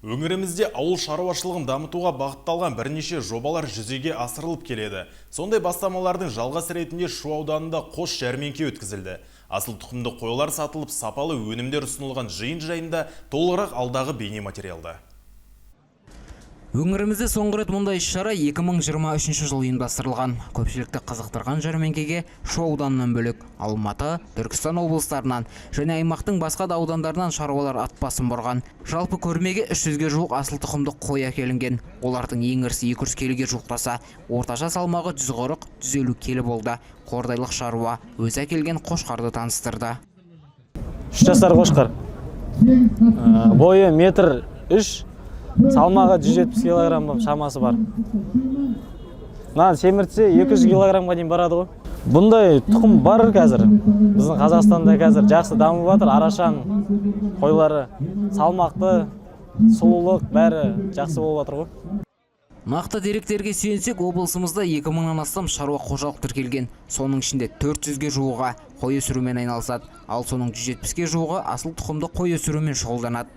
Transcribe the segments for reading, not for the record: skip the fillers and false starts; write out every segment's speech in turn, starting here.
Өңірімізде ауыл шаруашылығын дамытуға бағытталған бірнеше жобалар жүзеге асырылып келеді. Сондай бастамалардың жалғасы ретінде Шу ауданында қос жәрмеңке өткізілді. Асыл тұқымды қойлар сатылып, сапалы өнімдер ұсынылған жиын жайында толығырақ алдағы бейнематериалда. Өңірімізде соңғы рет мұндай іс-шара 2023 жыл ұйымдастырылған. Көпшілікті қызықтырған жәрмеңкеге Шу ауданынан бөлек Алматы, Түркістан облыстарынан және аймақтың басқа да аудандарынан шаруалар ат басын бұрған. Жалпы көрмеге 300-ге жуық асыл тұқымды қой әкелінген. Олардың ең ірісі 200 келіге жуықтаса, орташа салмағы 140-150 келі болды. Қордайлық шаруа өзі әкелген қошқарды таныстырды. 3 жасар қошқар. Бойы метр 3, салмағы 170 килограмм шамасы бар. Семіртсе 200 килограммға дейін барады ғой. Бұндай тұқым бар қазір. Біздің Қазақстанда қазір жақсы дамып жатыр. Арашан қойлары салмақты, сұлулық бәрі жақсы болып жатыр ғой. Нақты деректерге сүйенсек, облысымызда 2000-нан астам шаруа қожалық тіркелген. Соның ішінде 400-ге жуығы қой өсірумен айналысады, ал соның 170-ге жуығы асыл тұқымды қой өсірумен шұғылданады.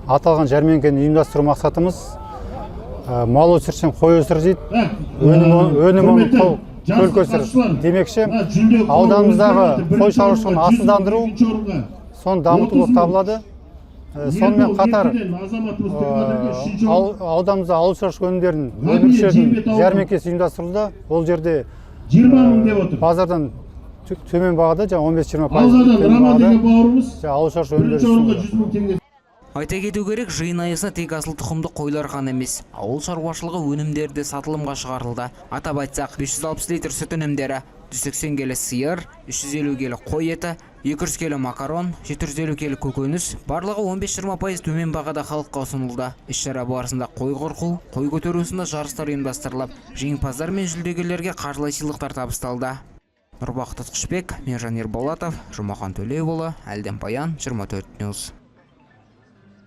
Аталған жәрмеңкені ұйымдастыру мақсатымыз мал өсірсең қой өсір дейді, өнім көл көсір демекші, ауданымыздағы қой шаруашылығын асылдандыру, соны дамыту болып табылады. Сонымен қатар ауданымызда ауыл шаруашылық өнімдерін өндірушілердің жәрмеңкесі ұйымдастырылды. Ол жерде базардан төмен бағада, 15-20% төмен бағада ауыл шаруашылық өнімдері. Айта кету керек, жиын аясында тек асыл тұқымды қойлар ғана емес, ауыл шаруашылығы өнімдері де сатылымға шығарылды. Атап айтсақ, 560 литр сүт өнімдері, 180 келі сиыр, 350 келі қой еті, 200 келі макарон, 750 келі көкөніс, барлығы 15-20% төмен бағада халыққа ұсынылды. Іс-шара барысында қой қорқу, қой көтеру сынды жарыстар ұйымдастырылып, жеңімпаздар мен жүлдегерлерге қаржылай сыйлықтар табысталды. Нұрбақыт Тұтқышбек, Мержан Ерболатов, Жұмахан Төлеуұлы, Әлден Паян, 24 Ньюс.